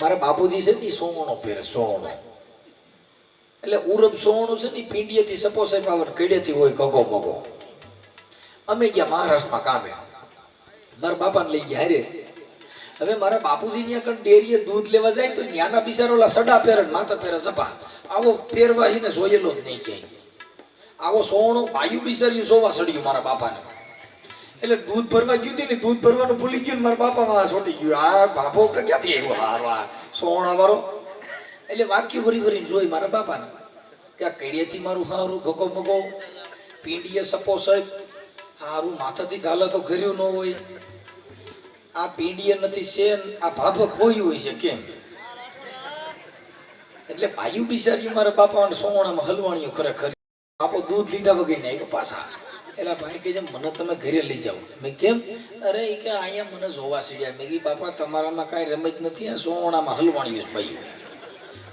મારા બાપુજી છે ને સોનો પહેરે, સોનો એટલે ઉરબ સોનું છે ને પીંડીએથી સપોસે પાવર કઈડેથી હોય ગગો મગો. અમે ગયા મહારાષ્ટ્રમાં કામે, મારા બાપાને લઈ ગયા હારે. હવે મારા બાપુજી ત્યાં કણ ડેરીએ દૂધ લેવા જાય તો ન્યાના બિચારો ઓલા સડા પહેરે માથા પહેરે સપા, આવો પહેરવા એને જોયેલો જ નહીં ક્યાંય. આવો સોનો વાયુ બિચારી સોવા સડ્યું મારા બાપાને. એટલે દૂધ ભરવા ગયું હતું ને દૂધ ભરવાનું ભૂલી ગયું, મારા બાપામાં છોટી ગયું. આ બાપો ક્યાંથી આવ્યો હારવા સોણા વાળો. એટલે વાક્ય ભરી ભરીને જોઈ મારા બાપાને કે આ કડીએથી મારું હારું ગગો મગો, પીંડીએ સપો સાહેબ હારું માથાથી ગાલા તો ઘર્યું ન હોય, આ પીંડીએ નથી શેન, આ ભાભક હોય હોય છે કેમ. એટલે ભાઈઓ બિચારી મારા બાપા સોણામાં હલવાણીઓ ખરેખર. બાપો દૂધ લીધા વગર ને આવ્યો પાછા. એટલે ભાઈ કે મને તમે ઘરે લઈ જાઓ. મેં કેમ? અરે એ કે અહીંયા મને જોવા સીડ્યા. મેં કીધું બાપા તમારામાં કાંઈ રમત નથી, આ સોણામાં હલવાણીઓ છે ભાઈ.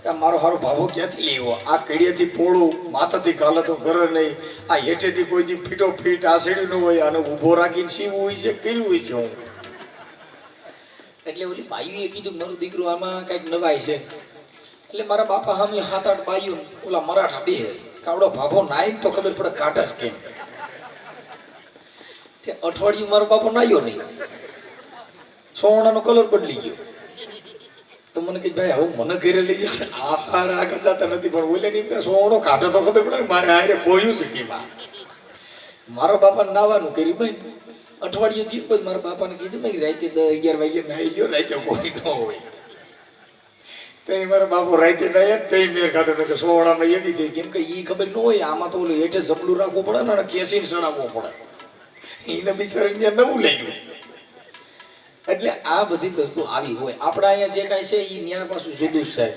કે મારો હારો ભાભો ક્યાંથી આવ્યો, આ કડીએથી પોળું માથાથી ગાલે તો ઘરે નહીં, આ હેઠેથી કોઈ દી ફીટો ફીટ આ સેડ્યું ન હોય, આને ઊભો રાખીને સીવું હોય છે કર્યું હોય છે હું. એટલે ઓલી બાઈઓએ કીધું મારું દીકરું આમાં કંઈક નવાય છે. એટલે મારા બાપા હામી 7-8 બાઈઓ ઓલા મરાઠા બે કાવડો ભાભો નાઈને તો ખબર પડે કાઢા જ કેમ. તે અઠવાડિયું મારો બાપો નાયો નહીં, સોનાનો કલર બદલી ગયો. તો મને કહે ભાઈ હવે મને ઘરે લઈ જાય, આહાર આગળ જતા નથી પણ ઓલે નહીં સોનો કાઢો તો ખબર પડે મારે હારે બોયું છે કે મારા બાપાને નાવાનું કર્યું ભાઈ. અઠવાડિયું થયું પછી મારા બાપાને કીધું મેં રાતે 10-11 વાગે નાઈ ગયો, રાતે કોઈ ન હોય. તો મારા બાપો રાતે નાયા તે મેર ખાતો કે સોળામાં એવી થઈ, કેમ કે એ ખબર ન હોય આમાં તો ઓલું હેઠે જબલું રાખવું પડે ને કેસીને સડાવવો પડે, એને બિચારીને નવું લઈ ગયું. એટલે આ બધી વસ્તુ આવી હોય. આપણા અહીંયા જે કાંઈ છે એ ન્યા પાછું જુદું જ સાહેબ,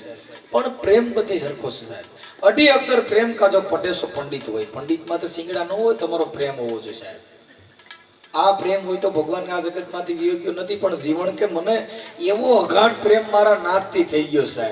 પણ પ્રેમ બધે હરખો છે સાહેબ. અઢી અક્ષર પ્રેમ કા જો પટેસો પંડિત હોય, પંડિતમાં તો સિંગડા ન હોય, તમારો પ્રેમ હોવો જોઈએ સાહેબ. આ પ્રેમ હોય તો ભગવાન આ જગતમાંથી વિયોગ્યો નથી, પણ જીવન કે મને એવો અગાઢ પ્રેમ મારા નાથથી થઈ ગયો સાહેબ.